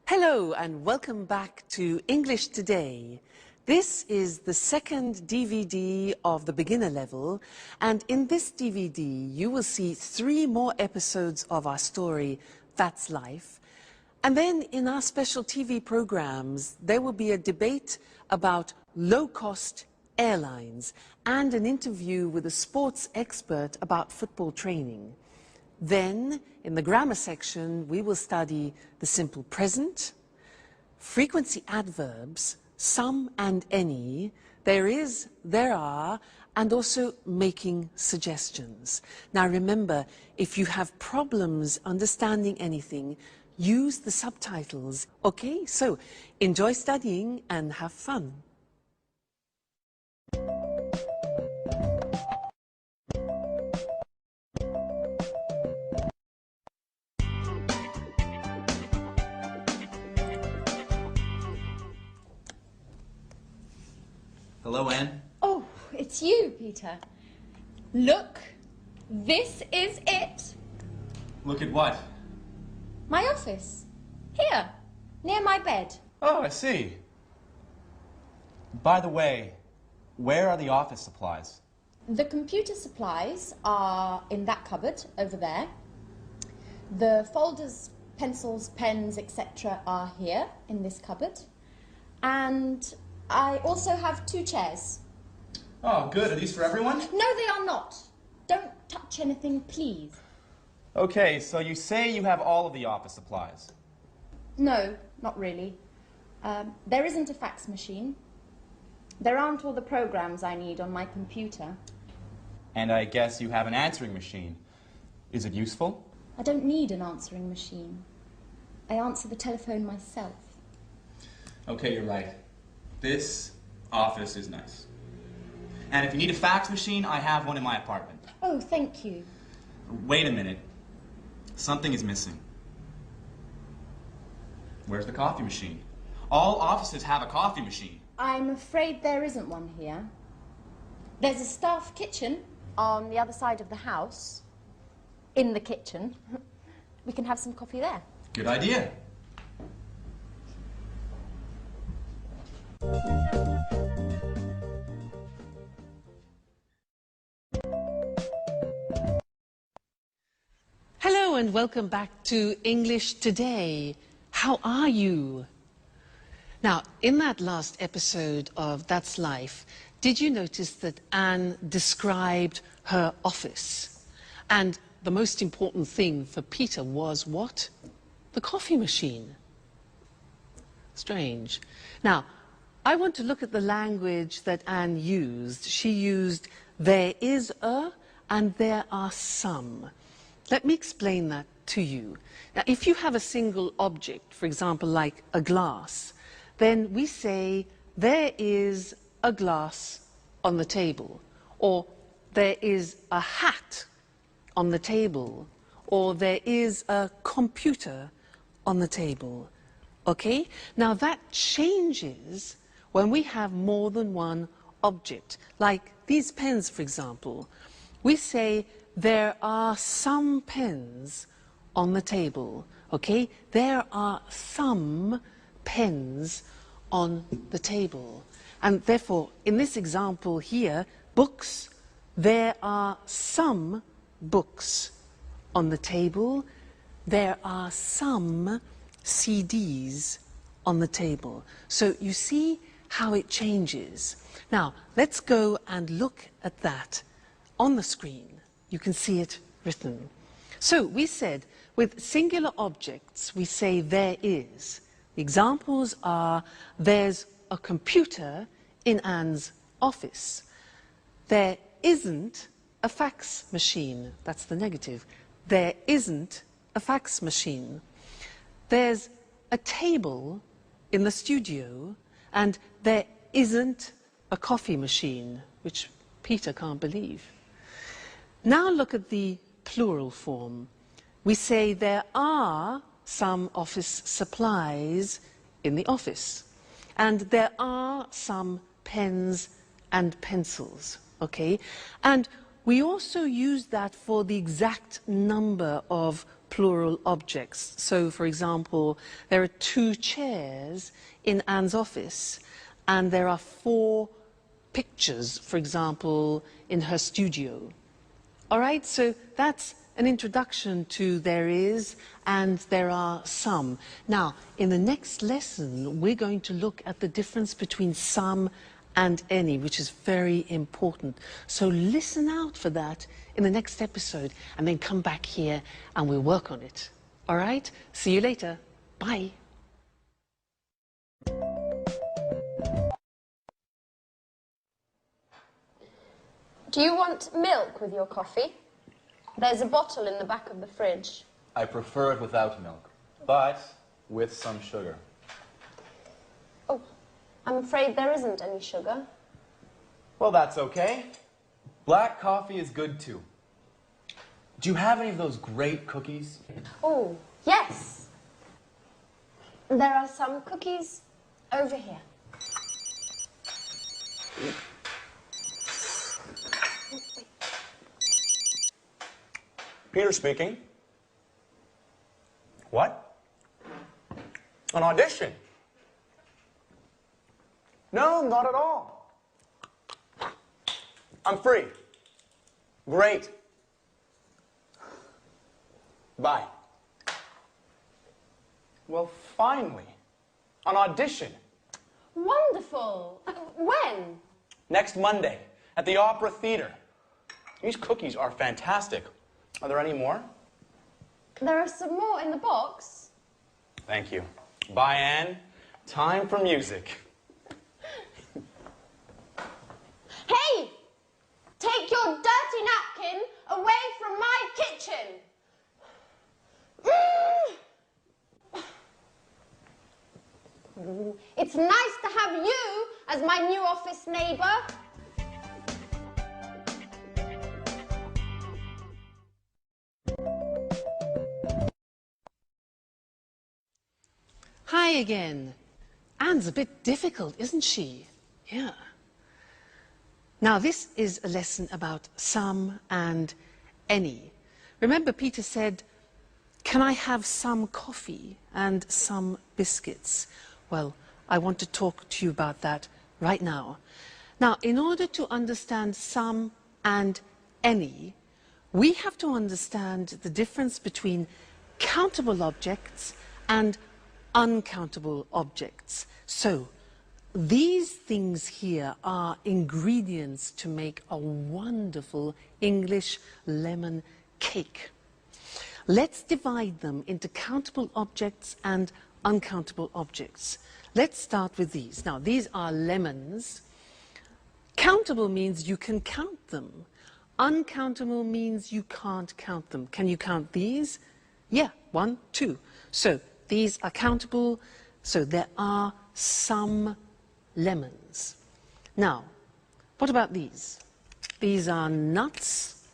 Hello and welcome back to English Today. This is the second DVD of the beginner level, and in this DVD you will see 3 more episodes of our story, That's Life. And then in our special TV programs there will be a debate about low-cost airlines and an interview with a sports expert about football training. Then, in the grammar section, we will study the simple present, frequency adverbs, some and any, there is, there are, and also making suggestions. Now remember, if you have problems understanding anything, use the subtitles. Okay, so enjoy studying and have fun. Hello, Anne. Oh, it's you, Peter. Look, this is it. Look at what? My office. Here, near my bed. Oh, I see. By the way, where are the office supplies? The computer supplies are in that cupboard over there. The folders, pencils, pens, etc. are here in this cupboard. And I also have 2 chairs. Oh, good. Are these for everyone? No, they are not. Don't touch anything, please. Okay, so you say you have all of the office supplies. No, not really. There isn't a fax machine. There aren't all the programs I need on my computer. And I guess you have an answering machine. Is it useful? I don't need an answering machine. I answer the telephone myself. Okay, you're right. This office is nice. And if you need a fax machine, I have one in my apartment. Oh, thank you. Wait a minute. Something is missing. Where's the coffee machine? All offices have a coffee machine. I'm afraid there isn't one here. There's a staff kitchen on the other side of the house. In the kitchen. We can have some coffee there. Good idea. Hello and welcome back to English Today. How are you? Now, in that last episode of That's Life, did you notice that Anne described her office? And the most important thing for Peter was what? The coffee machine. Strange. Now, I want to look at the language that Anne used. She used there is a and there are some. Let me explain that to you. Now, if you have a single object, for example, like a glass, then we say there is a glass on the table, or there is a hat on the table, or there is a computer on the table. Okay? Now that changes when we have more than one object. Like these pens, for example. We say there are some pens on the table. Okay? There are some pens on the table. And therefore, in this example here, books, there are some books on the table. There are some CDs on the table. So you see how it changes. Now, let's go and look at that on the screen. You can see it written. So we said, with singular objects, we say there is. The examples are, there's a computer in Anne's office. There isn't a fax machine. That's the negative. There isn't a fax machine. There's a table in the studio, and there isn't a coffee machine, which Peter can't believe. Now look at the plural form. We say there are some office supplies in the office, and there are some pens and pencils, okay? And we also use that for the exact number of plural objects. So, for example, there are 2 chairs in Anne's office, and there are 4 pictures, for example, in her studio. All right, so that's an introduction to there is and there are some. Now, in the next lesson, we're going to look at the difference between some and any, which is very important. So listen out for that in the next episode, and then come back here and we'll work on it. All right? See you later. Bye. Do you want milk with your coffee? There's a bottle in the back of the fridge. I prefer it without milk, but with some sugar. Oh, I'm afraid there isn't any sugar. Well, that's okay. Black coffee is good too. Do you have any of those great cookies? Oh, yes. There are some cookies over here. Peter speaking. What? An audition? No, not at all. I'm free. Great. Bye. Well, finally. An audition. Wonderful. When? Next Monday at the Opera Theater. These cookies are fantastic. Are there any more? There are some more in the box. Thank you. Bye, Anne. Time for music. Hey! Take your dirty napkin away from my kitchen. It's nice to have you as my new office neighbour. Hi again. Anne's a bit difficult, isn't she? Yeah. Now, this is a lesson about some and any. Remember, Peter said, "Can I have some coffee and some biscuits?" Well, I want to talk to you about that right now. Now, in order to understand some and any, we have to understand the difference between countable objects and uncountable objects. So, these things here are ingredients to make a wonderful English lemon cake. Let's divide them into countable objects and uncountable objects. Let's start with these. Now, these are lemons. Countable means you can count them. Uncountable means you can't count them. Can you count these? Yeah, 1, 2. So, these are countable, so there are some lemons. Now, what about these? These are nuts.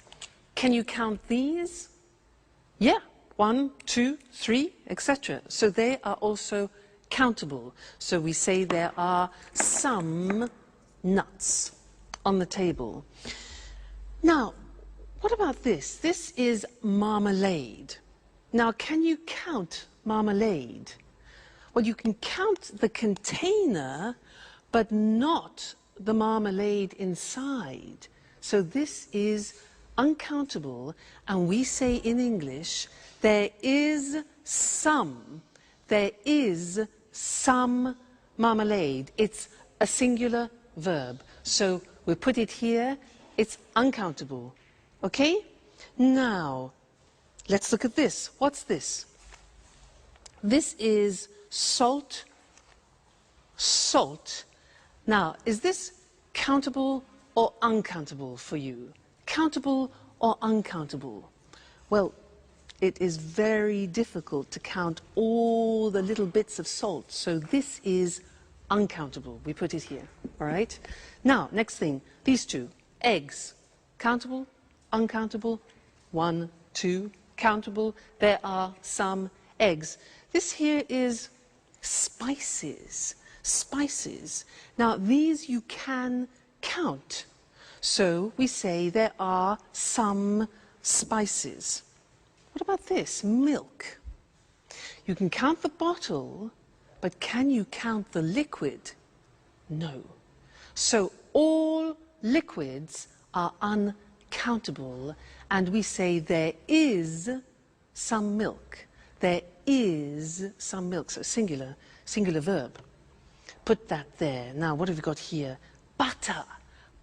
Can you count these? Yeah, 1, 2, 3, etc. So they are also countable. So we say there are some nuts on the table. Now, what about this? This is marmalade. Now, can you count marmalade? Well, you can count the container, but not the marmalade inside. So this is uncountable, and we say in English, there is some marmalade. It's a singular verb. So we put it here, it's uncountable. Okay? Now, let's look at this. What's this? This is salt. Salt. Now, is this countable or uncountable for you? Countable or uncountable? Well, it is very difficult to count all the little bits of salt, so this is uncountable. We put it here, all right? Now, next thing, these two, eggs. Countable, uncountable, 1, 2, countable. There are some eggs. This here is spices. Spices. Now, these you can count. So we say there are some spices. What about this? Milk. You can count the bottle, but can you count the liquid? No. So all liquids are uncountable, and we say there is some milk. There is some milk. So singular verb. Put that there. Now, what have we got here? Butter.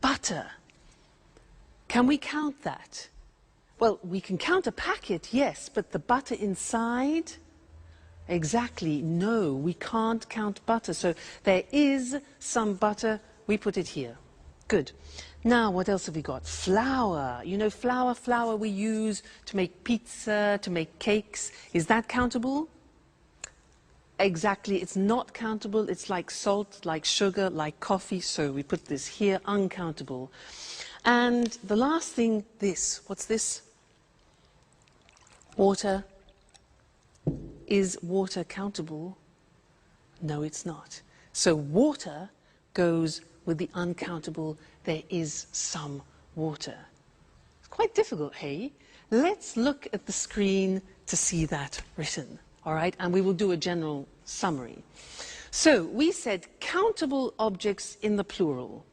Butter. Can we count that? Well, we can count a packet, yes, but the butter inside? Exactly, no, we can't count butter. So there is some butter, we put it here. Good. Now, what else have we got? Flour. You know, flour we use to make pizza, to make cakes. Is that countable? Exactly, it's not countable. It's like salt, like sugar, like coffee. So we put this here, uncountable. And the last thing, this. What's this? Water. Is water countable? No, it's not. So water goes with the uncountable. There is some water. It's quite difficult, hey? Let's look at the screen to see that written, all right? And we will do a general summary. So we said countable objects in the plural.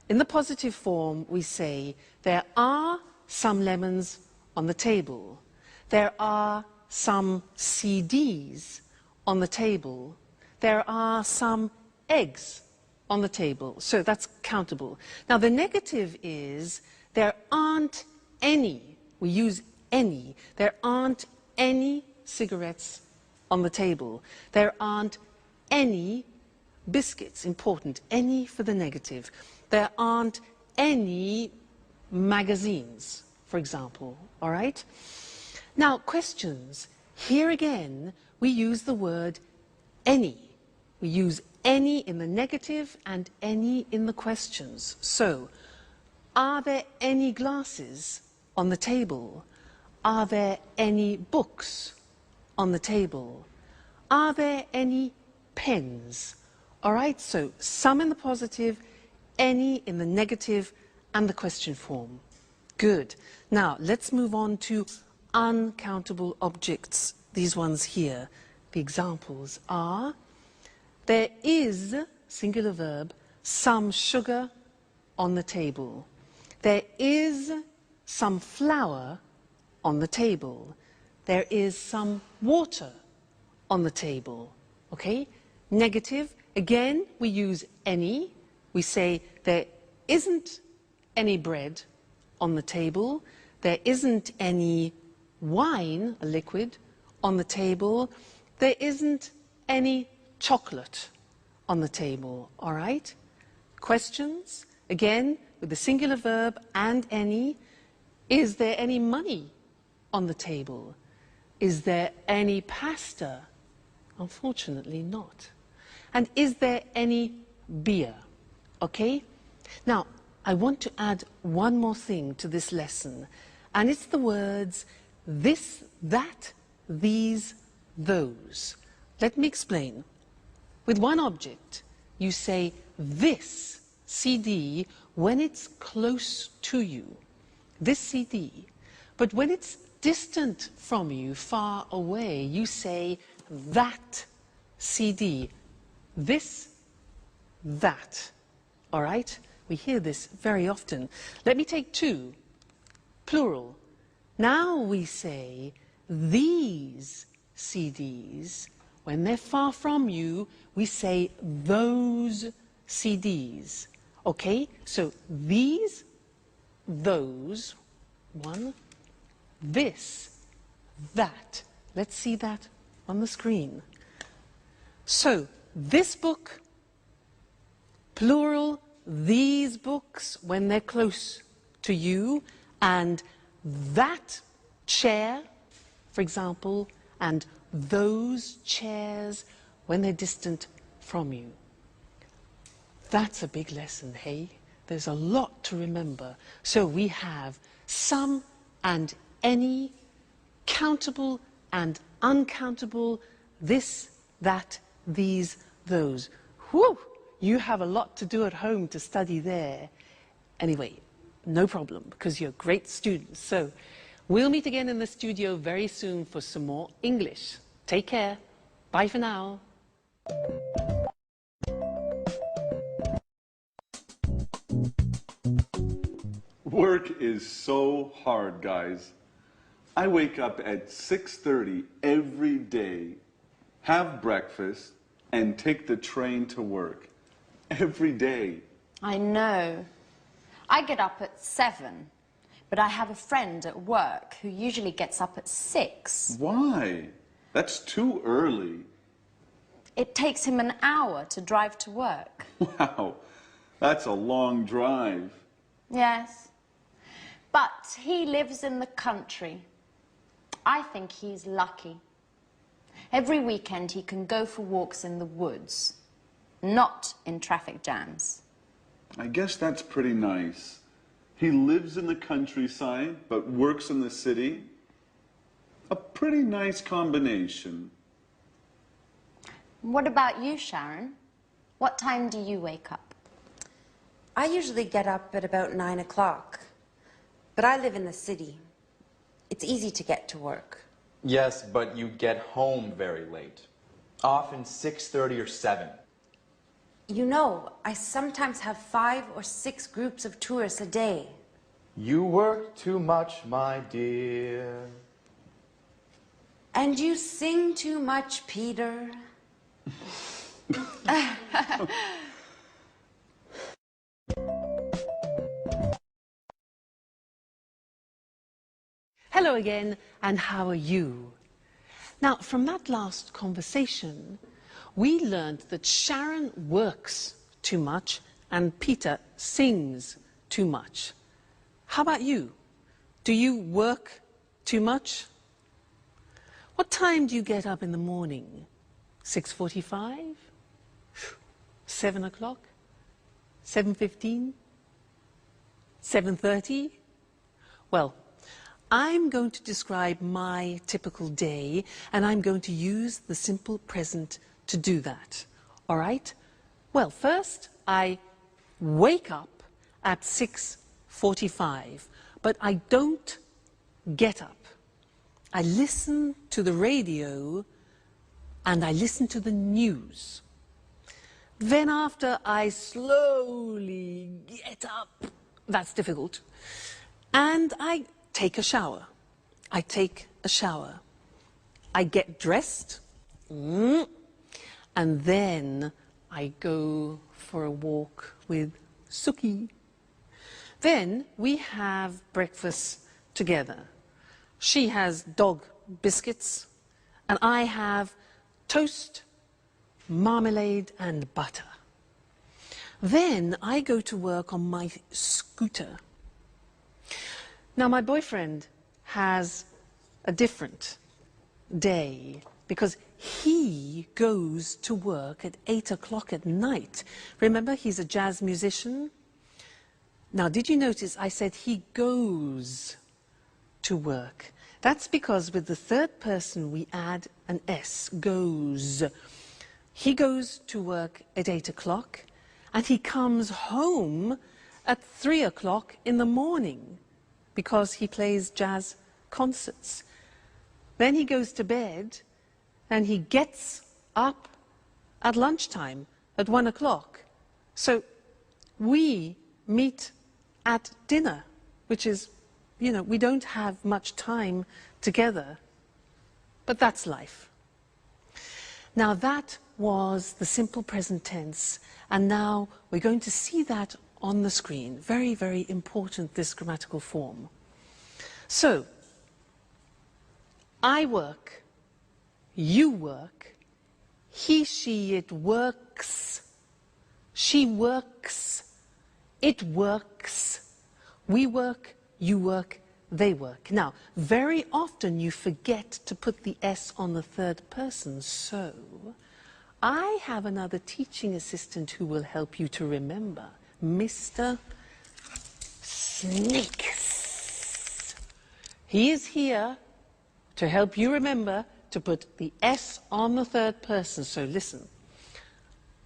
In the positive form, we say there are some lemons on the table. There are some CDs on the table. There are some eggs on the table. So that's countable. Now the negative is there aren't any, we use any, there aren't any cigarettes on the table. There aren't any biscuits, important, any for the negative. There aren't any magazines, for example, all right? Now, questions. Here again, we use the word any. We use any in the negative and any in the questions. So, are there any glasses on the table? Are there any books on the table? Are there any pens? All right, so some in the positive, any in the negative, and the question form. Good. Now, let's move on to uncountable objects. These ones here. The examples are, there is, singular verb, some sugar on the table. There is some flour on the table. There is some water on the table. Okay? Negative, again, we use any. We say there isn't any bread on the table. There isn't any wine, a liquid, on the table. There isn't any chocolate on the table, all right? Questions, again, with the singular verb and any. Is there any money on the table? Is there any pasta? Unfortunately not. And is there any beer? Okay? Now, I want to add one more thing to this lesson, and it's the words this, that, these, those. Let me explain. With one object, you say this CD when it's close to you, this CD. But when it's distant from you, far away, you say that CD, this, that. All right? We hear this very often. Let me take two, plural. Now we say these CDs. When they're far from you, we say those CDs. Okay? So these, those, one, this, that. Let's see that on the screen. So this book, plural, these books when they're close to you, and that chair, for example, and those chairs when they're distant from you. That's a big lesson, hey? There's a lot to remember. So we have some and any, countable and uncountable, this, that, these, those. Whew! You have a lot to do at home to study there. Anyway, no problem, because you're great students. So We'll meet again in the studio very soon for some more English. Take care. Bye for now. Work is so hard, guys. I wake up at 6:30 every day, have breakfast, and take the train to work. Every day. I know. I get up at 7, but I have a friend at work who usually gets up at 6. Why? That's too early. It takes him an hour to drive to work. Wow, that's a long drive. Yes. But he lives in the country. I think he's lucky. Every weekend he can go for walks in the woods, not in traffic jams. I guess that's pretty nice. He lives in the countryside, but works in the city. A pretty nice combination. What about you, Sharon? What time do you wake up? I usually get up at about 9 o'clock, but I live in the city. It's easy to get to work. Yes, but you get home very late. Often 6:30 or 7. You know, I sometimes have 5 or 6 groups of tourists a day. You work too much, my dear. And you sing too much, Peter. Hello again, and how are you? Now, from that last conversation, we learned that Sharon works too much and Peter sings too much. How about you? Do you work too much? What time do you get up in the morning? 6:45? 7 o'clock? 7:15? 7:30? Well, I'm going to describe my typical day, and I'm going to use the simple present to do that. All right? Well, first, I wake up at 6:45, but I don't get up. I listen to the radio, and I listen to the news. Then after, I slowly get up. That's difficult. And I take a shower. I take a shower. I get dressed. And then I go for a walk with Suki. Then we have breakfast together. She has dog biscuits, and I have toast, marmalade, and butter. Then I go to work on my scooter. Now, my boyfriend has a different day because he goes to work at 8 o'clock at night. Remember, he's a jazz musician. Now, did you notice I said he goes to work? That's because with the third person we add an S, goes. He goes to work at 8 o'clock and he comes home at 3 o'clock in the morning because he plays jazz concerts. Then he goes to bed and he gets up at lunchtime at 1 o'clock. So we meet at dinner, which is, you know, we don't have much time together, but that's life. Now that was the simple present tense, and now we're going to see that on the screen. Very, very important, this grammatical form. So, I work, you work, he, she, it works, she works, it works, we work, you work, they work. Now, very often you forget to put the S on the third person, so I have another teaching assistant who will help you to remember, Mr. Snakes. He is here to help you remember to put the S on the third person. So listen,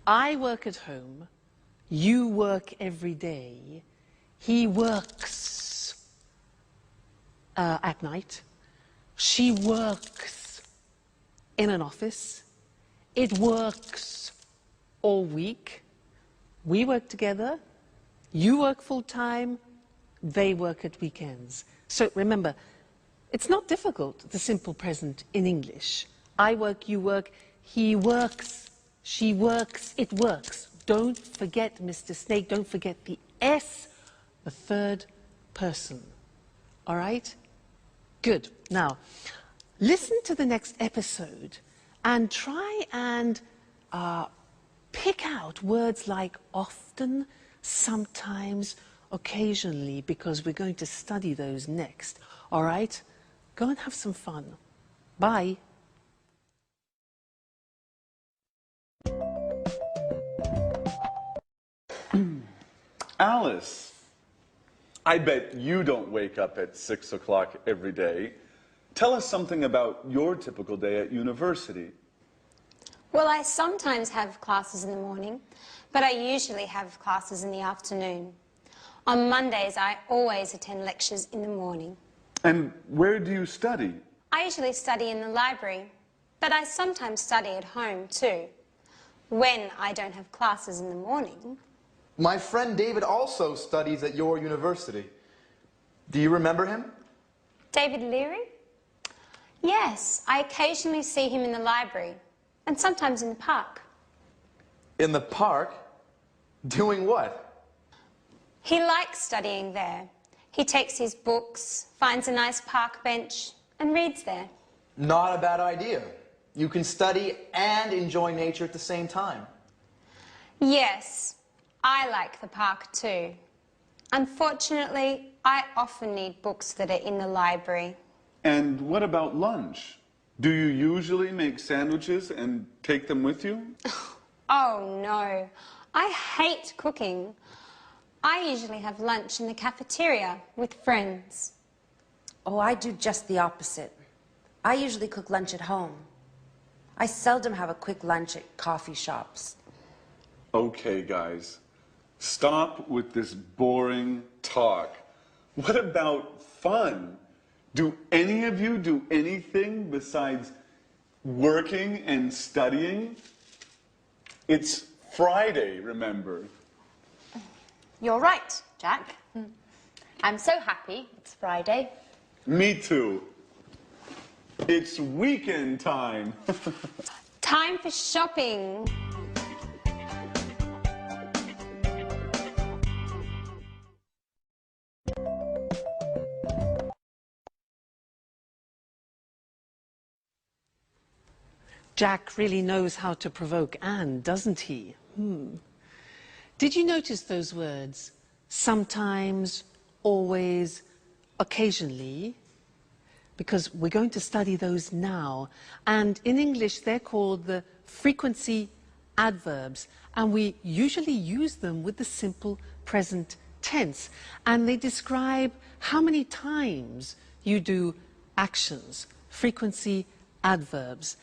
I work at home, you work every day, he works. at night. She works in an office. It works all week. We work together. You work full-time. They work at weekends. So remember, it's not difficult, the simple present in English. I work, you work, he works, she works, it works. Don't forget, Mr. Snake, don't forget the S, the third person. All right? Good. Now, listen to the next episode and try and pick out words like often, sometimes, occasionally, because we're going to study those next. All right? Go and have some fun. Bye. Alice, I bet you don't wake up at 6 o'clock every day. Tell us something about your typical day at university. Well, I sometimes have classes in the morning, but I usually have classes in the afternoon. On Mondays, I always attend lectures in the morning. And where do you study? I usually study in the library, but I sometimes study at home too, when I don't have classes in the morning. My friend David also studies at your university. Do you remember him? David Leary? Yes, I occasionally see him in the library, and sometimes in the park. In the park? Doing what? He likes studying there. He takes his books, finds a nice park bench, and reads there. Not a bad idea. You can study and enjoy nature at the same time. Yes, I like the park too. Unfortunately, I often need books that are in the library. And what about lunch? Do you usually make sandwiches and take them with you? Oh no, I hate cooking. I usually have lunch in the cafeteria with friends. Oh, I do just the opposite. I usually cook lunch at home. I seldom have a quick lunch at coffee shops. Okay, guys. Stop with this boring talk. What about fun? Do any of you do anything besides working and studying? It's Friday, remember? You're right, Jack. I'm so happy it's Friday. Me too. It's weekend time. Time for shopping. Jack really knows how to provoke Anne, doesn't he? Did you notice those words? Sometimes, always, occasionally? Because we're going to study those now. And in English, they're called the frequency adverbs. And we usually use them with the simple present tense. And they describe how many times you do actions, frequency adverbs.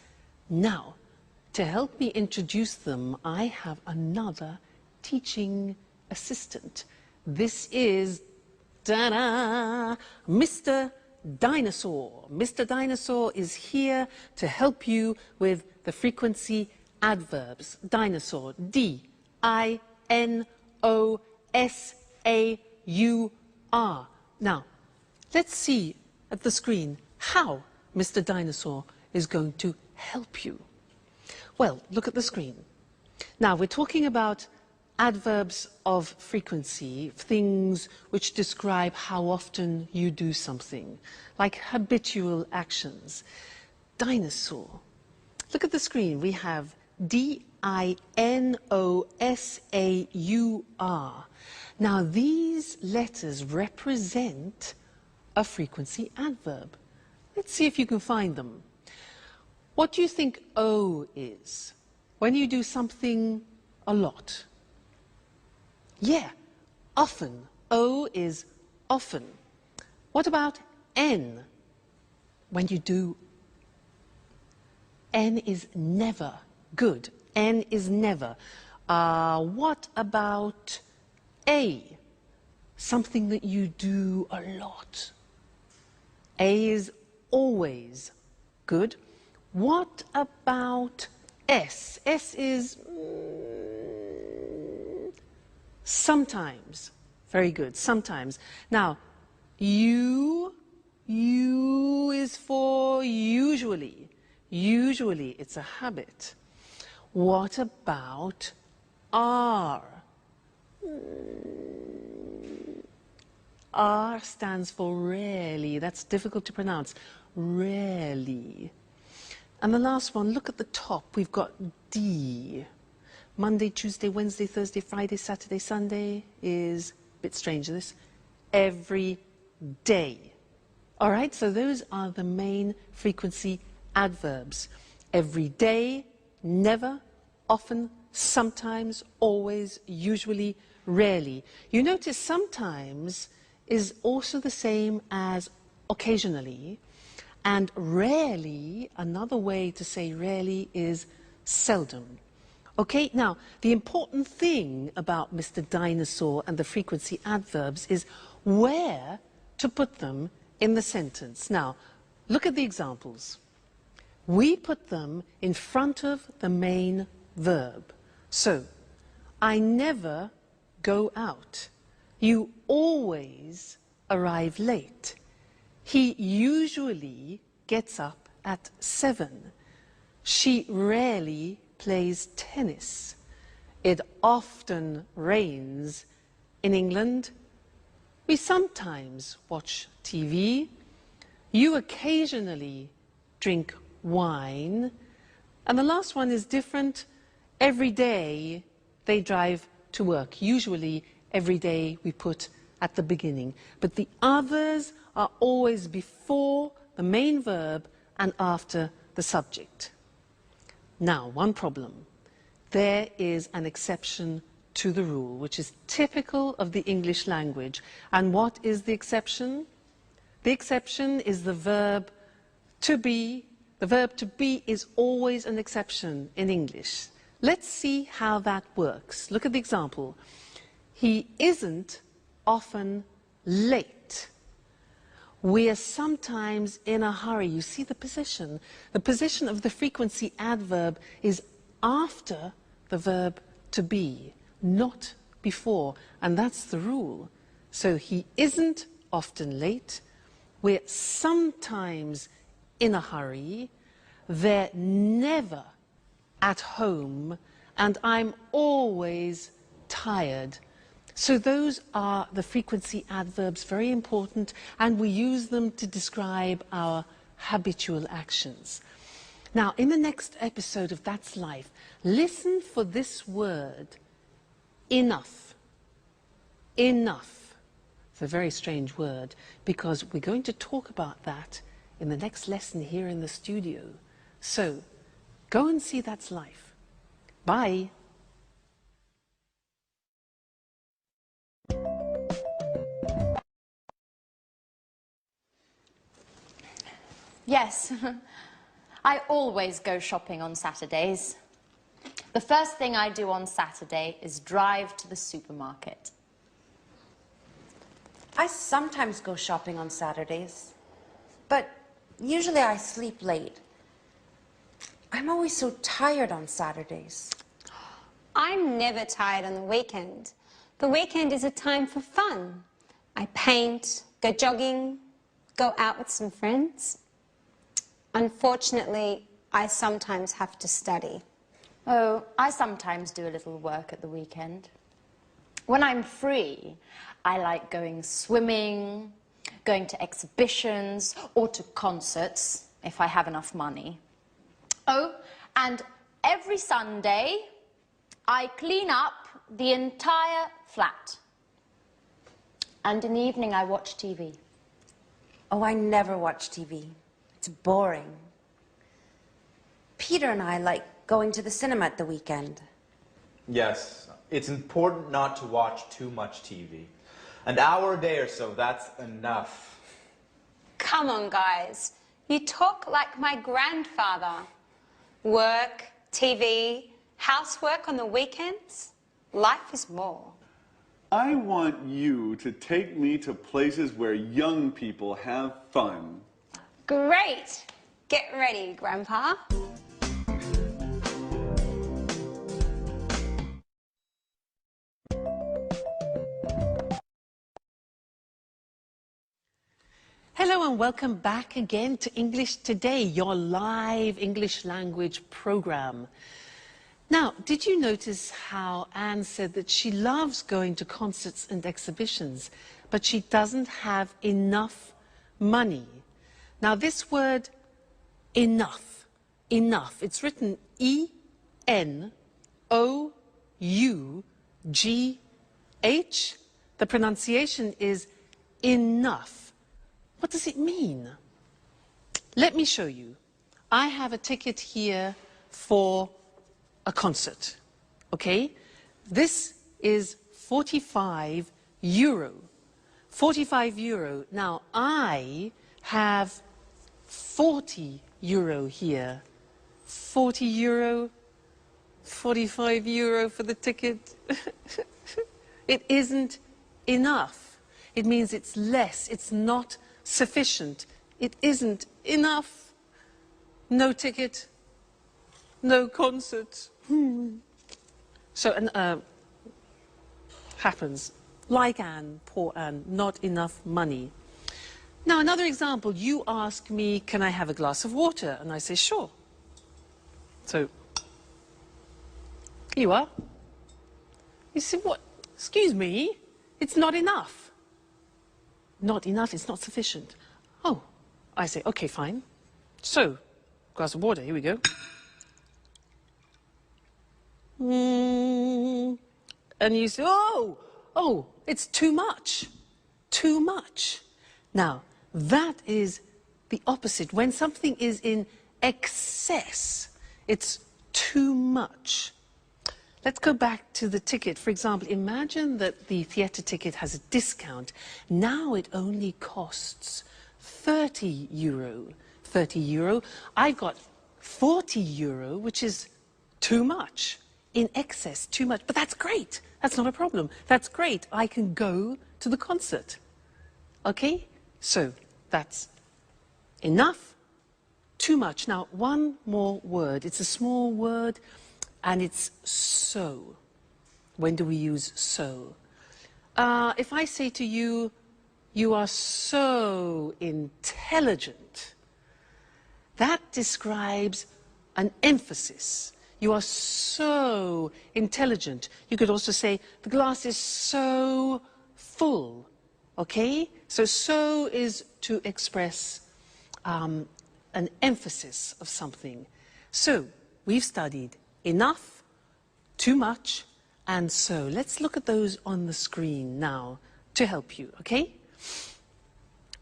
Now, to help me introduce them, I have another teaching assistant. This is, ta-da, Mr. Dinosaur. Mr. Dinosaur is here to help you with the frequency adverbs. Dinosaur, D-I-N-O-S-A-U-R. Now, let's see at the screen how Mr. Dinosaur is going to help you. Well, look at the screen. Now, we're talking about adverbs of frequency, things which describe how often you do something, like habitual actions. Dinosaur. Look at the screen. We have D-I-N-O-S-A-U-R. Now, these letters represent a frequency adverb. Let's see if you can find them. What do you think O is? When you do something a lot. Yeah, often. O is often. What about N? When you do, N is never. Good. N is never. What about A? Something that you do a lot. A is always. Good. What about S? S is sometimes. Very good, sometimes. Now, U is for usually. Usually, it's a habit. What about R? R stands for rarely. That's difficult to pronounce. Rarely. And the last one, look at the top. We've got D. Monday, Tuesday, Wednesday, Thursday, Friday, Saturday, Sunday is a bit strange, this. Every day. All right, so those are the main frequency adverbs. Every day, never, often, sometimes, always, usually, rarely. You notice sometimes is also the same as occasionally, and rarely, another way to say rarely is seldom. Okay, now, the important thing about Mr. Dinosaur and the frequency adverbs is where to put them in the sentence. Now, look at the examples. We put them in front of the main verb. So, I never go out. You always arrive late. He usually gets up at 7. She rarely plays tennis. It often rains in England. We sometimes watch TV. You occasionally drink wine. And the last one is different. Every day they drive to work. Usually every day we put at the beginning. But the others are always before the main verb and after the subject. Now, one problem. There is an exception to the rule, which is typical of the English language. And what is the exception? The exception is the verb to be. The verb to be is always an exception in English. Let's see how that works. Look at the example. He isn't often late. We are sometimes in a hurry. You see the position. The position of the frequency adverb is after the verb to be, not before. And that's the rule. So he isn't often late. We're sometimes in a hurry. They're never at home. And I'm always tired. So those are the frequency adverbs, very important, and we use them to describe our habitual actions. Now, in the next episode of That's Life, listen for this word, enough. Enough. It's a very strange word, because we're going to talk about that in the next lesson here in the studio. So, go and see That's Life. Bye. Yes, I always go shopping on Saturdays. The first thing I do on Saturday is drive to the supermarket. I sometimes go shopping on Saturdays, but usually I sleep late. I'm always so tired on Saturdays. I'm never tired on the weekend. The weekend is a time for fun. I paint, go jogging, go out with some friends. Unfortunately, I sometimes have to study. Oh, I sometimes do a little work at the weekend. When I'm free, I like going swimming, going to exhibitions, or to concerts, if I have enough money. Oh, and every Sunday, I clean up the entire flat. And in the evening, I watch TV. Oh, I never watch TV. It's boring. Peter and I like going to the cinema at the weekend. Yes, it's important not to watch too much TV. An hour a day or so, that's enough. Come on, guys. You talk like my grandfather. Work, TV, housework on the weekends. Life is more. I want you to take me to places where young people have fun. Great! Get ready, Grandpa. Hello and welcome back again to English Today, your live English language program. Now, did you notice how Anne said that she loves going to concerts and exhibitions, but she doesn't have enough money? Now, this word enough, it's written E-N-O-U-G-H. The pronunciation is enough. What does it mean? Let me show you. I have a ticket here for a concert, okay? This is 45 euro. 45 euro. Now, I have 40 euro here. 40 euro, 45 euro for the ticket. It isn't enough. It means it's less, it's not sufficient. It isn't enough. No ticket, no concert. So, happens. Like Anne, poor Anne, not enough money. Now, another example, you ask me, can I have a glass of water? And I say, sure. So, here you are. You say, what? Excuse me, it's not enough. Not enough, it's not sufficient. Oh, I say, okay, fine. So, glass of water, here we go. And you say, oh, it's too much. Too much. Now, that is the opposite. When something is in excess, it's too much. Let's go back to the ticket. For example, imagine that the theatre ticket has a discount. Now it only costs 30 euro. 30 euro. I've got 40 euro, which is too much. In excess, too much. But that's great. That's not a problem. That's great. I can go to the concert. Okay? So, that's enough, too much. Now, one more word. It's a small word, and it's so. When do we use so? If I say to you, you are so intelligent, that describes an emphasis. You are so intelligent. You could also say, the glass is so full. Okay? So is to express an emphasis of something. So, we've studied enough, too much, and so. Let's look at those on the screen now to help you, okay?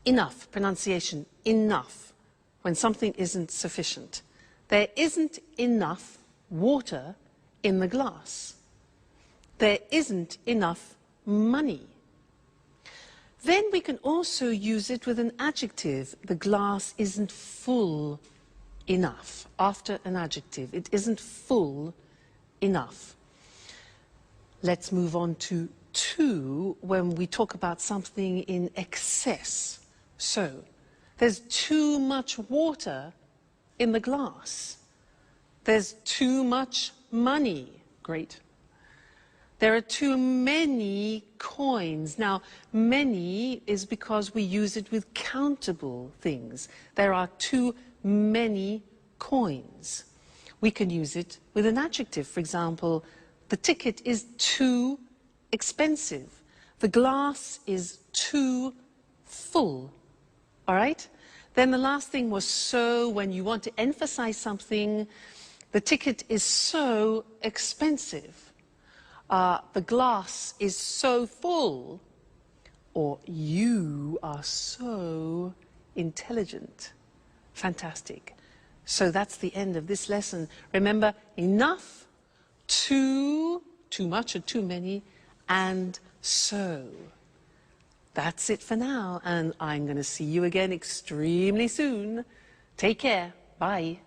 Enough, pronunciation, enough, when something isn't sufficient. There isn't enough water in the glass. There isn't enough money. Then we can also use it with an adjective. The glass isn't full enough. After an adjective, it isn't full enough. Let's move on to too when we talk about something in excess. So, there's too much water in the glass. There's too much money. Great. There are too many coins. Now, many is because we use it with countable things. There are too many coins. We can use it with an adjective. For example, the ticket is too expensive. The glass is too full. All right? Then the last thing was so. When you want to emphasize something, the ticket is so expensive. The glass is so full, or you are so intelligent. Fantastic. So that's the end of this lesson. Remember, enough, too much or too many, and so. That's it for now, and I'm going to see you again extremely soon. Take care. Bye.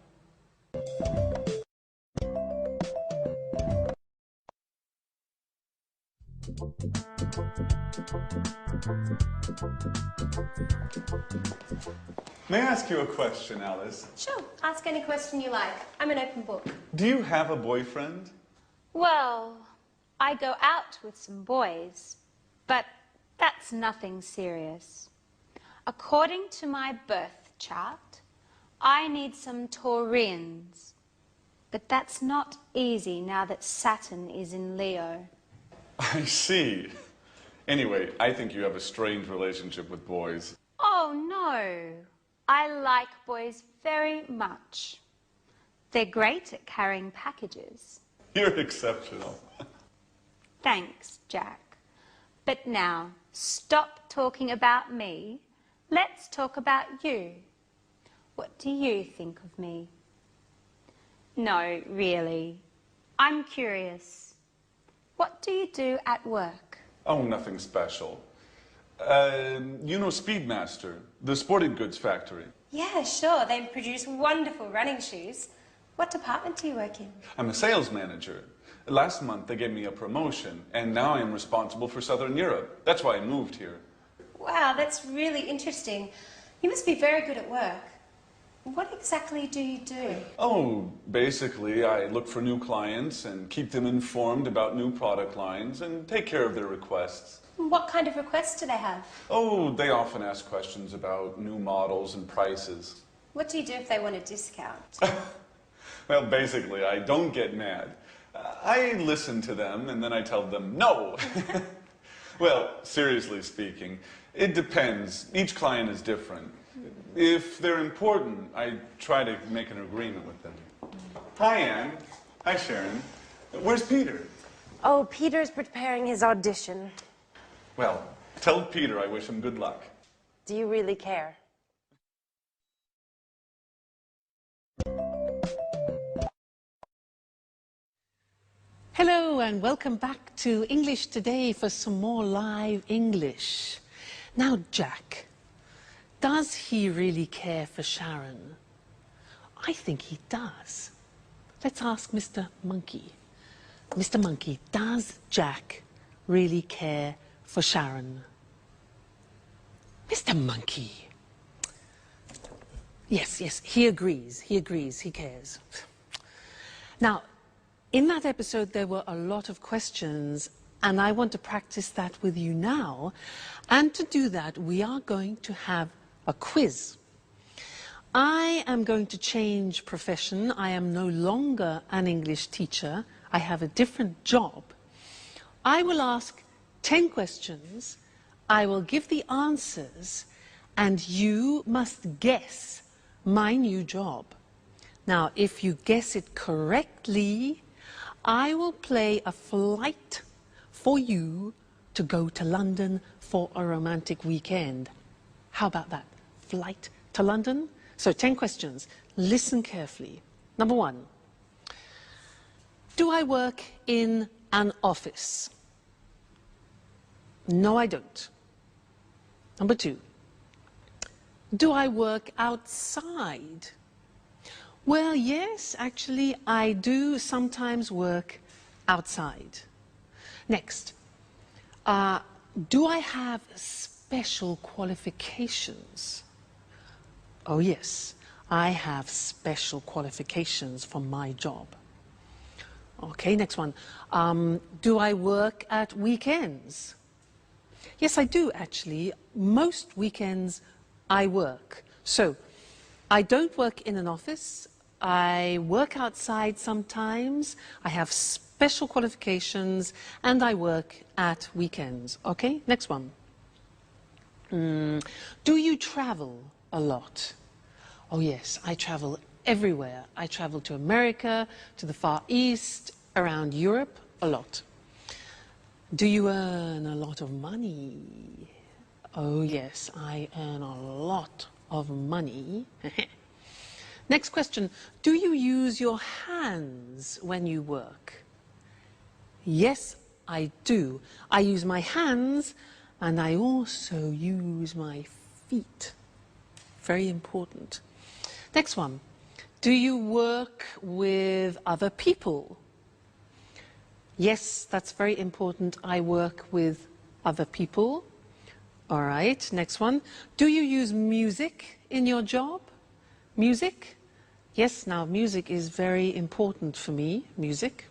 May I ask you a question, Alice? Sure, ask any question you like. I'm an open book. Do you have a boyfriend? Well, I go out with some boys, but that's nothing serious. According to my birth chart, I need some Taurians. But that's not easy now that Saturn is in Leo. I see. Anyway, I think you have a strange relationship with boys. Oh, no. I like boys very much. They're great at carrying packages. You're exceptional. Thanks, Jack. But now, stop talking about me. Let's talk about you. What do you think of me? No, really. I'm curious. What do you do at work? Oh, nothing special. You know Speedmaster, the sporting goods factory. Yeah, sure. They produce wonderful running shoes. What department do you work in? I'm a sales manager. Last month they gave me a promotion, and now I'm responsible for Southern Europe. That's why I moved here. Wow, that's really interesting. You must be very good at work. What exactly do you do? Oh, basically I look for new clients and keep them informed about new product lines and take care of their requests. What kind of requests do they have? Oh, they often ask questions about new models and prices. What do you do if they want a discount? Well, basically, I don't get mad. I listen to them and then I tell them no. Well, seriously speaking, it depends. Each client is different. If they're important, I try to make an agreement with them. Hi, Anne. Hi, Sharon. Where's Peter? Oh, Peter's preparing his audition. Well, tell Peter I wish him good luck. Do you really care? Hello and welcome back to English Today for some more live English. Now, Jack, does he really care for Sharon? I think he does. Let's ask Mr. Monkey. Mr. Monkey, does Jack really care for Sharon? Mr. Monkey. Yes, he agrees, he cares. Now, in that episode, there were a lot of questions, and I want to practice that with you now. And to do that, we are going to have a quiz. I am going to change profession. I am no longer an English teacher. I have a different job. I will ask 10 questions. I will give the answers, and you must guess my new job. Now, if you guess it correctly, I will play a flight for you to go to London for a romantic weekend. How about that? Flight to London? So 10 questions. Listen carefully. Number 1. Do I work in an office? No, I don't. Number 2. Do I work outside? Well, yes, actually, I do sometimes work outside. Next, do I have special qualifications? Oh, yes, I have special qualifications for my job. Okay, next one. Do I work at weekends? Yes, I do, actually. Most weekends I work. So, I don't work in an office. I work outside sometimes. I have special qualifications, and I work at weekends. Okay, next one. Do you travel a lot? Oh, yes, I travel everywhere. I travel to America, to the Far East, around Europe, a lot. Do you earn a lot of money? Oh, yes, I earn a lot of money. Next question. Do you use your hands when you work? Yes, I do. I use my hands, and I also use my feet. Very important. Next one. Do you work with other people? Yes, that's very important. I work with other people. All right, next one. Do you use music in your job? Music? Yes, now music is very important for me, music.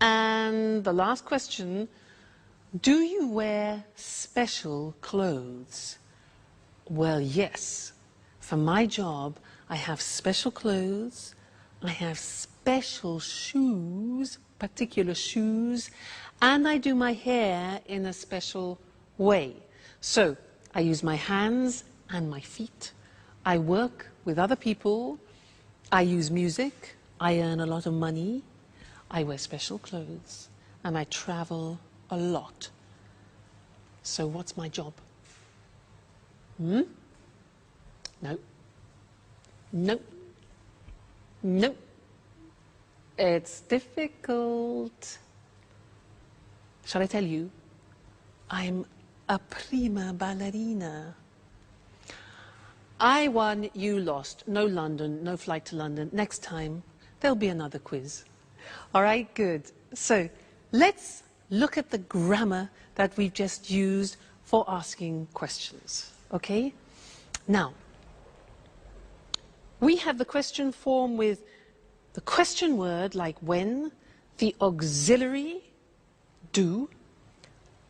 And the last question, do you wear special clothes? Well, yes. For my job, I have special clothes, I have special shoes, particular shoes, and I do my hair in a special way. So, I use my hands and my feet. I work with other people. I use music. I earn a lot of money. I wear special clothes. And I travel a lot. So, what's my job? No. No. No. It's difficult. Shall I tell you? I'm a prima ballerina. I won, you lost. No London, no flight to London. Next time, there'll be another quiz. All right, good. So, let's look at the grammar that we've just used for asking questions, okay? Now, we have the question form with the question word like when, the auxiliary, do,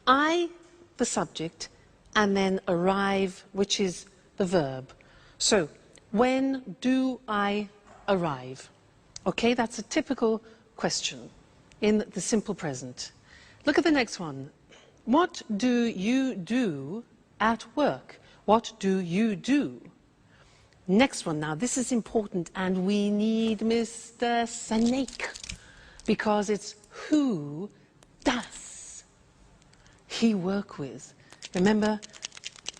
I, the subject, and then arrive, which is the verb. So, when do I arrive? Okay, that's a typical question in the simple present. Look at the next one. What do you do at work? What do you do? Next one, now this is important, and we need Mr. Snake, because it's who does he work with? Remember,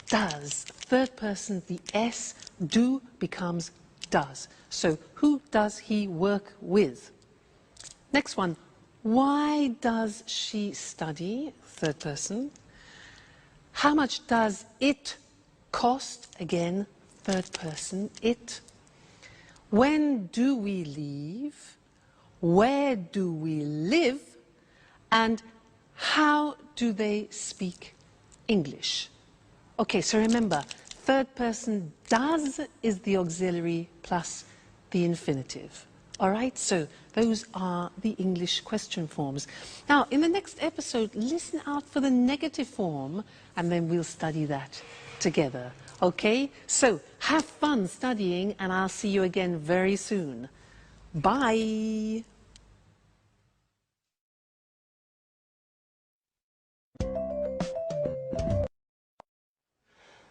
does, third person, the S, do becomes does. So, who does he work with? Next one, why does she study? Third person. How much does it cost? Again, third person, it. When do we leave? Where do we live? And how do they speak English? Okay, so remember, third person does is the auxiliary plus the infinitive. All right, so those are the English question forms. Now, in the next episode, listen out for the negative form, and then we'll study that together. Okay, so have fun studying, and I'll see you again very soon. Bye.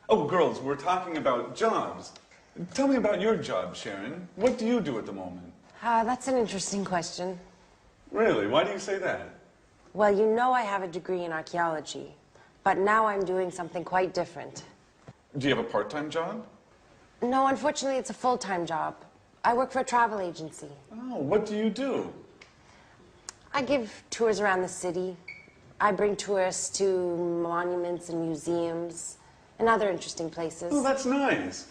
Oh, girls, we're talking about jobs. Tell me about your job, Sharon. What do you do at the moment? That's an interesting question. Really? Why do you say that? Well, you know I have a degree in archaeology, but now I'm doing something quite different. Do you have a part-time job? No, unfortunately, it's a full-time job. I work for a travel agency. Oh, what do you do? I give tours around the city. I bring tourists to monuments and museums and other interesting places. Oh, that's nice.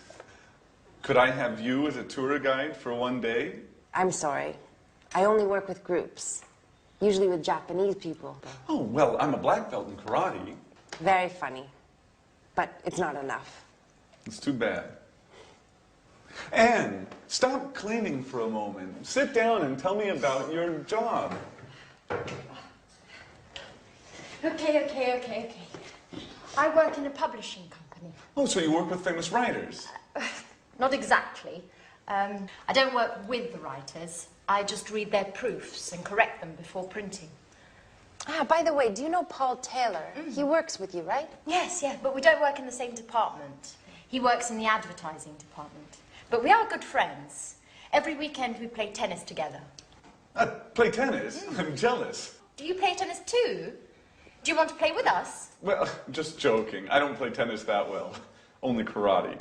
Could I have you as a tour guide for one day? I'm sorry. I only work with groups, usually with Japanese people. Oh, well, I'm a black belt in karate. Very funny, but it's not enough. It's too bad. Anne, stop cleaning for a moment. Sit down and tell me about your job. Okay. I work in a publishing company. Oh, so you work with famous writers? Not exactly. I don't work with the writers. I just read their proofs and correct them before printing. By the way, do you know Paul Taylor? He works with you, right? Yes, but we don't work in the same department. He works in the advertising department. But we are good friends. Every weekend we play tennis together. Play tennis? I'm jealous. Do you play tennis too? Do you want to play with us? Well, just joking. I don't play tennis that well. Only karate.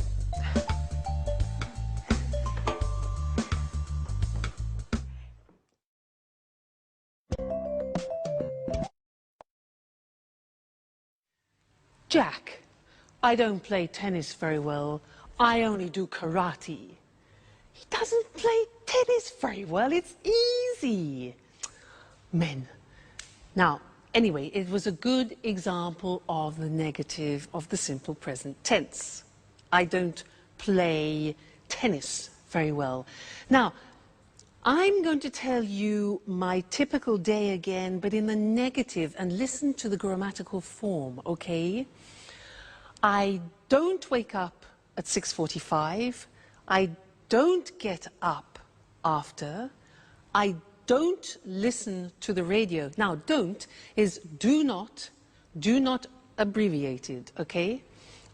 Jack, I don't play tennis very well. I only do karate. He doesn't play tennis very well. It's easy. Men. Now, Anyway, it was a good example of the negative of the simple present tense. I don't play tennis very well. Now, I'm going to tell you my typical day again, but in the negative, and listen to the grammatical form, okay? I don't wake up at 6:45. I don't get up after. I don't listen to the radio. Now, don't is do not abbreviated, okay?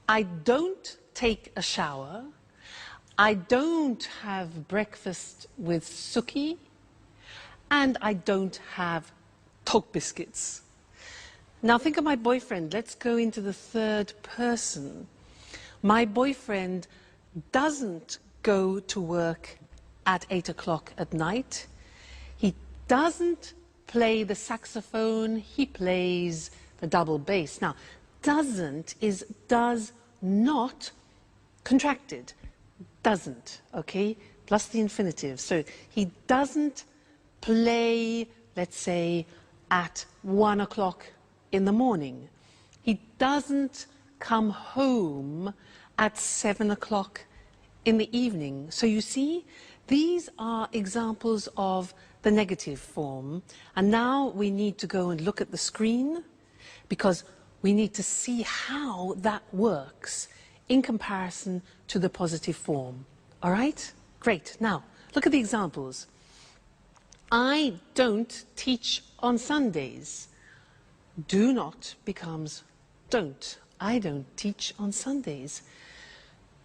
I don't take a shower. I don't have breakfast with Suki. And I don't have Tok biscuits. Now, think of my boyfriend. Let's go into the third person. My boyfriend doesn't go to work at 8 o'clock at night. He doesn't play the saxophone, he plays the double bass. Now, doesn't is does not contracted. Doesn't, okay? Plus the infinitive. So he doesn't play, let's say, at 1 o'clock in the morning. He doesn't come home at 7 o'clock in the evening. So you see, these are examples of the negative form. And now we need to go and look at the screen because we need to see how that works in comparison to the positive form. All right? Great. Now, look at the examples. I don't teach on Sundays. Do not becomes don't. I don't teach on Sundays.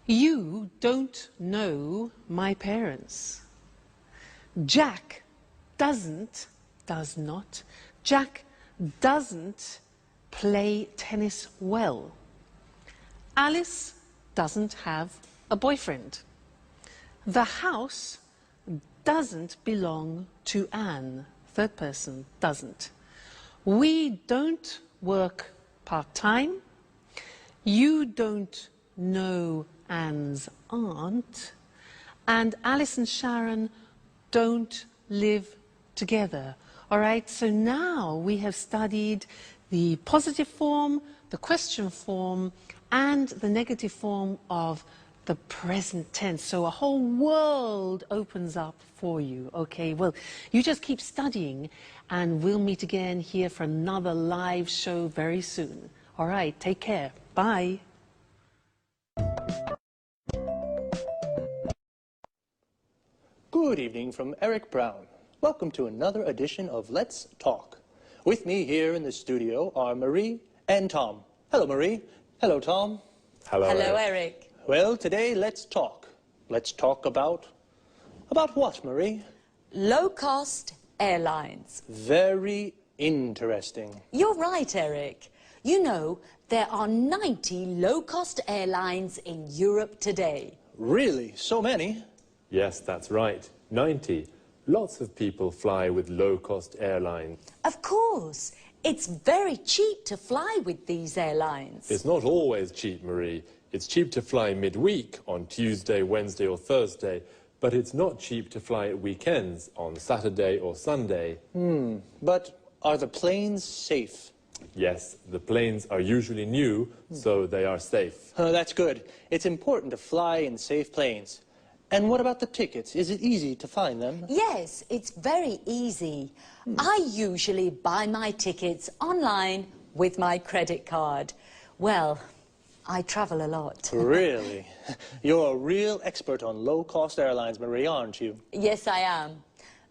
You don't know my parents. Jack doesn't, does not. Jack doesn't play tennis well. Alice doesn't have a boyfriend. The house doesn't belong to Anne. Third person, doesn't. We don't work part-time. You don't know Anne's aunt. And Alice and Sharon don't live together. All right, so now we have studied the positive form, the question form, and the negative form of the present tense. So a whole world opens up for you, okay? Well, you just keep studying, and we'll meet again here for another live show very soon. All right, take care. Bye. Good evening from Eric Brown. Welcome to another edition of Let's Talk. With me here in the studio are Marie and Tom. Hello, Marie. Hello, Tom. Hello, Eric. Well, today, let's talk. Let's talk about what, Marie? Low-cost airlines. Very interesting. You're right, Eric. You know, there are 90 low-cost airlines in Europe today. Really? So many? Yes, that's right. 90. Lots of people fly with low-cost airlines. Of course. It's very cheap to fly with these airlines. It's not always cheap, Marie. It's cheap to fly midweek on Tuesday, Wednesday or Thursday, but it's not cheap to fly at weekends on Saturday or Sunday. But are the planes safe? Yes, the planes are usually new, so they are safe. That's good. It's important to fly in safe planes. And what about the tickets? Is it easy to find them? Yes, it's very easy. I usually buy my tickets online with my credit card. Well, I travel a lot. Really? You're a real expert on low-cost airlines, Marie, aren't you? Yes, I am.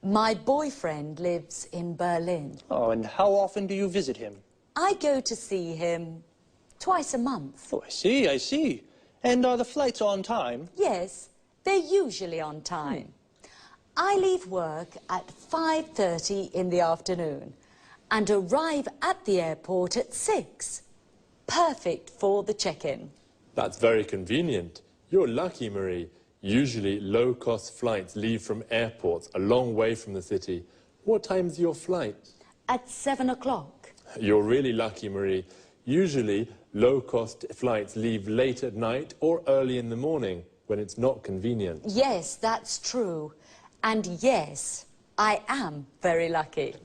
My boyfriend lives in Berlin. Oh, and how often do you visit him? I go to see him twice a month. Oh, I see. And are the flights on time? Yes, they're usually on time. I leave work at 5:30 in the afternoon and arrive at the airport at 6. Perfect for the check-in. That's very convenient. You're lucky, Marie. Usually low-cost flights leave from airports a long way from the city. What time's your flight? At 7 o'clock. You're really lucky, Marie. Usually low-cost flights leave late at night or early in the morning when it's not convenient. Yes, that's true. And yes, I am very lucky.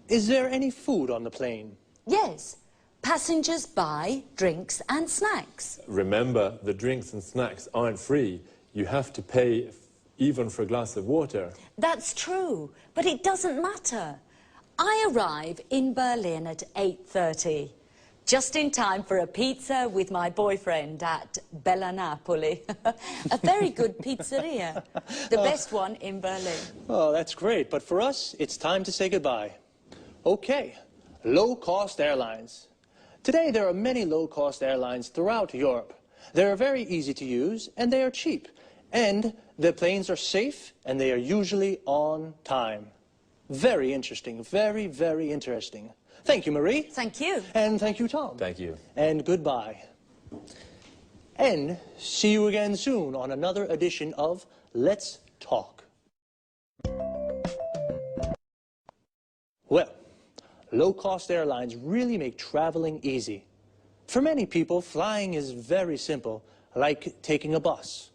Is there any food on the plane? Yes, passengers buy drinks and snacks. Remember, the drinks and snacks aren't free. You have to pay even for a glass of water. That's true, but it doesn't matter. I arrive in Berlin at 8:30, just in time for a pizza with my boyfriend at Bella Napoli. A very good pizzeria, the best one in Berlin. Oh, that's great, but for us, it's time to say goodbye. Okay, low-cost airlines. Today, there are many low-cost airlines throughout Europe. They are very easy to use, and they are cheap. And the planes are safe, and they are usually on time. Very interesting. Very, very interesting. Thank you, Marie. Thank you. And thank you, Tom. Thank you. And goodbye. And see you again soon on another edition of Let's Talk. Well, low-cost airlines really make traveling easy. For many people, flying is very simple, like taking a bus.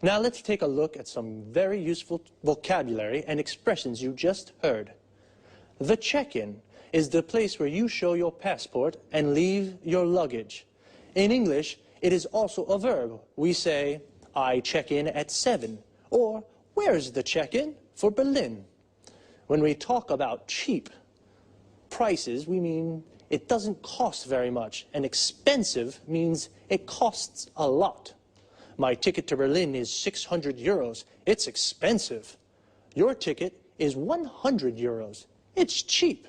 Now let's take a look at some very useful vocabulary and expressions you just heard. The check-in is the place where you show your passport and leave your luggage. In English, it is also a verb. We say, I check in at 7, or where's the check-in for Berlin? When we talk about cheap prices, we mean it doesn't cost very much, and expensive means it costs a lot. My ticket to Berlin is 600 euros. It's expensive. Your ticket is 100 euros. It's cheap.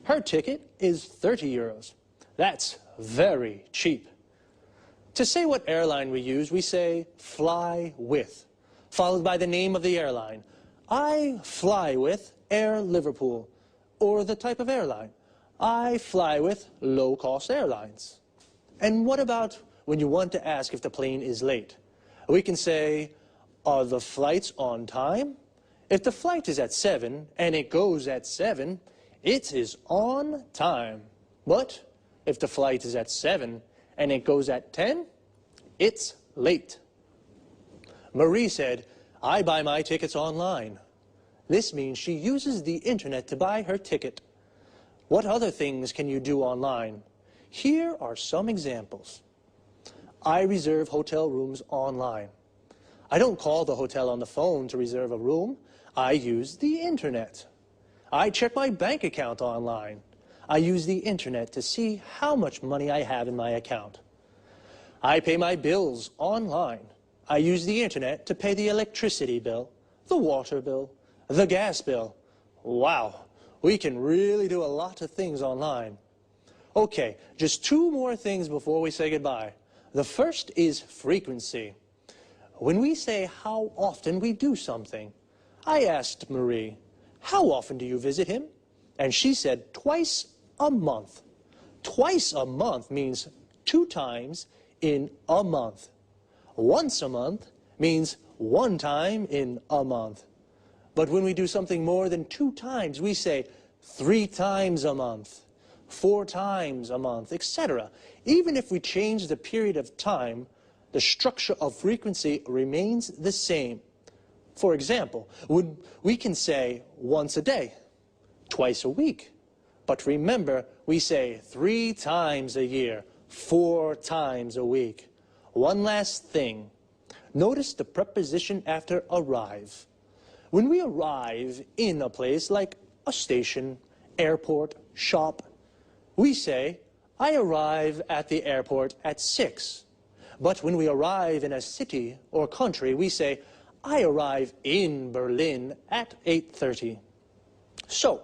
Her ticket is 30 euros. That's very cheap. To say what airline we use, we say fly with, followed by the name of the airline. I fly with Air Liverpool, or the type of airline. I fly with low-cost airlines. And what about when you want to ask if the plane is late? We can say, are the flights on time? If the flight is at 7 and it goes at 7, it is on time. But if the flight is at 7 and it goes at 10, it's late. Marie said, I buy my tickets online. This means she uses the internet to buy her ticket. What other things can you do online? Here are some examples. I reserve hotel rooms online. I don't call the hotel on the phone to reserve a room. I use the internet. I check my bank account online. I use the internet to see how much money I have in my account. I pay my bills online. I use the internet to pay the electricity bill, the water bill, the gas bill. Wow, we can really do a lot of things online. Okay, just 2 more things before we say goodbye. The first is frequency. When we say how often we do something, I asked Marie, how often do you visit him? And she said twice a month. Twice a month means 2 times in a month. Once a month means 1 time in a month. But when we do something more than 2 times, we say 3 times a month, 4 times a month, etc. Even if we change the period of time, the structure of frequency remains the same. For example, we can say once a day, twice a week. But remember, we say 3 times a year, 4 times a week. One last thing. Notice the preposition after arrive. When we arrive in a place like a station, airport, shop, we say, I arrive at the airport at 6. But when we arrive in a city or country, we say, I arrive in Berlin at 8:30. So,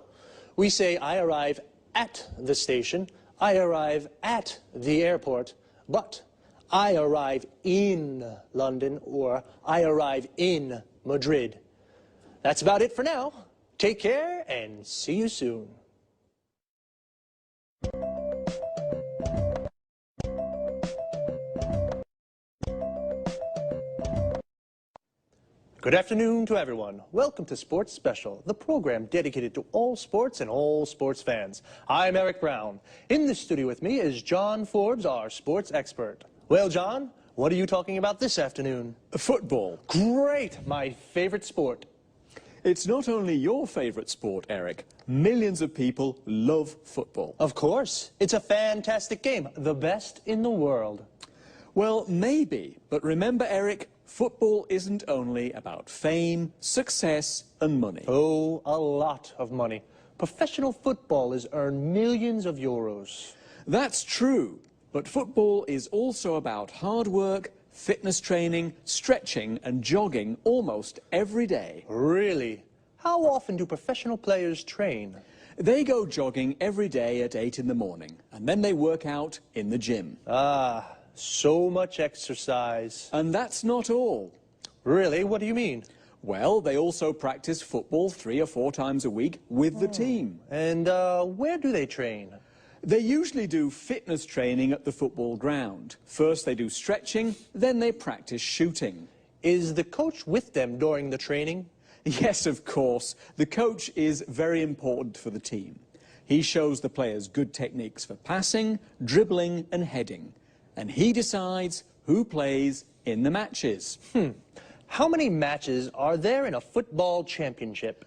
we say, I arrive at the station, I arrive at the airport, but I arrive in London or I arrive in Madrid. That's about it for now. Take care and see you soon. Good afternoon to everyone. Welcome to Sports Special, the program dedicated to all sports and all sports fans. I'm Eric Brown. In the studio with me is John Forbes, our sports expert. Well, John, what are you talking about this afternoon? Football. Great, my favorite sport. It's not only your favourite sport, Eric. Millions of people love football. Of course. It's a fantastic game. The best in the world. Well, maybe. But remember, Eric, football isn't only about fame, success and money. Oh, a lot of money. Professional footballers earn millions of euros. That's true. But football is also about hard work, fitness training, stretching and jogging almost every day. Really? How often do professional players train? They go jogging every day at 8 in the morning, and then they work out in the gym. Ah, so much exercise. And that's not all. Really? What do you mean? Well, they also practice football 3 or 4 times a week with the team. And where do they train? They usually do fitness training at the football ground. First they do stretching, then they practice shooting. Is the coach with them during the training? Yes, of course. The coach is very important for the team. He shows the players good techniques for passing, dribbling and heading. And he decides who plays in the matches. How many matches are there in a football championship?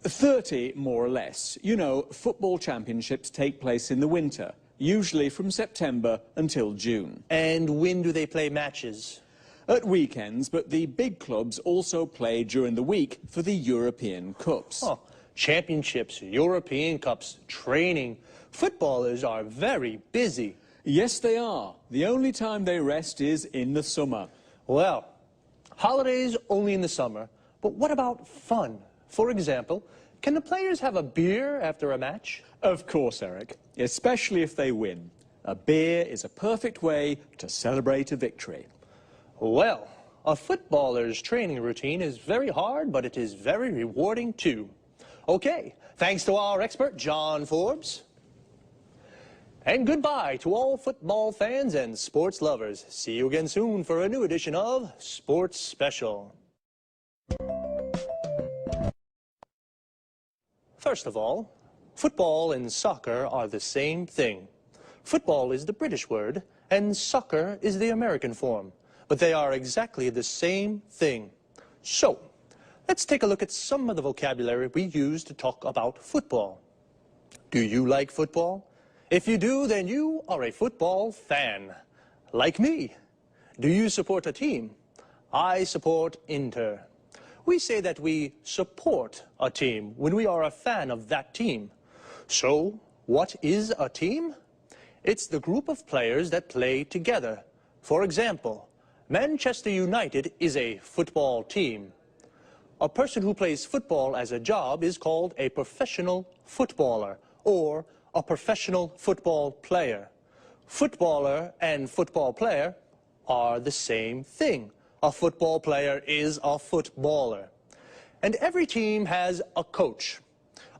30, more or less. You know, football championships take place in the winter, usually from September until June. And when do they play matches? At weekends, but the big clubs also play during the week for the European Cups. Oh, championships, European Cups, training. Footballers are very busy. Yes, they are. The only time they rest is in the summer. Well, holidays only in the summer, but what about fun? For example, can the players have a beer after a match? Of course, Eric, especially if they win. A beer is a perfect way to celebrate a victory. Well, a footballer's training routine is very hard, but it is very rewarding too. Okay, thanks to our expert, John Forbes. And goodbye to all football fans and sports lovers. See you again soon for a new edition of Sports Special. First of all, football and soccer are the same thing. Football is the British word, and soccer is the American form. But they are exactly the same thing. So, let's take a look at some of the vocabulary we use to talk about football. Do you like football? If you do, then you are a football fan. Like me. Do you support a team? I support Inter. We say that we support a team when we are a fan of that team. So, what is a team? It's the group of players that play together. For example, Manchester United is a football team. A person who plays football as a job is called a professional footballer or a professional football player. Footballer and football player are the same thing. A football player is a footballer. And every team has a coach.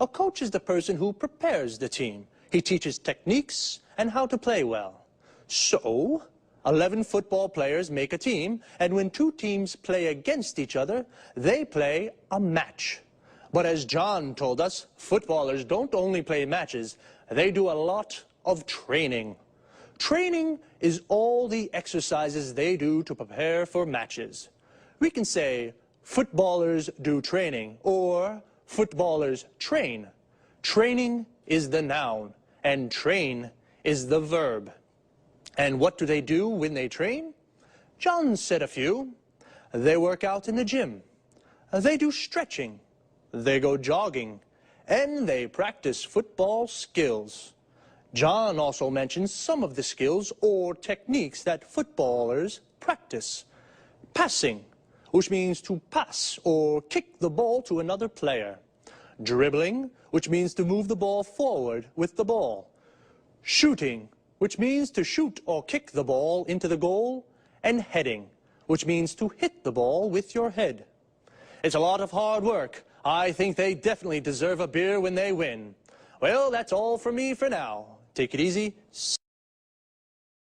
A coach is the person who prepares the team. He teaches techniques and how to play well. So, 11 football players make a team, and when 2 teams play against each other, they play a match. But as John told us, footballers don't only play matches, they do a lot of training. Training is all the exercises they do to prepare for matches. We can say, footballers do training, or footballers train. Training is the noun, and train is the verb. And what do they do when they train? John said a few. They work out in the gym. They do stretching. They go jogging. And they practice football skills. John also mentions some of the skills or techniques that footballers practice. Passing, which means to pass or kick the ball to another player. Dribbling, which means to move the ball forward with the ball. Shooting, which means to shoot or kick the ball into the goal. And heading, which means to hit the ball with your head. It's a lot of hard work. I think they definitely deserve a beer when they win. Well, that's all from me for now. Take it easy. See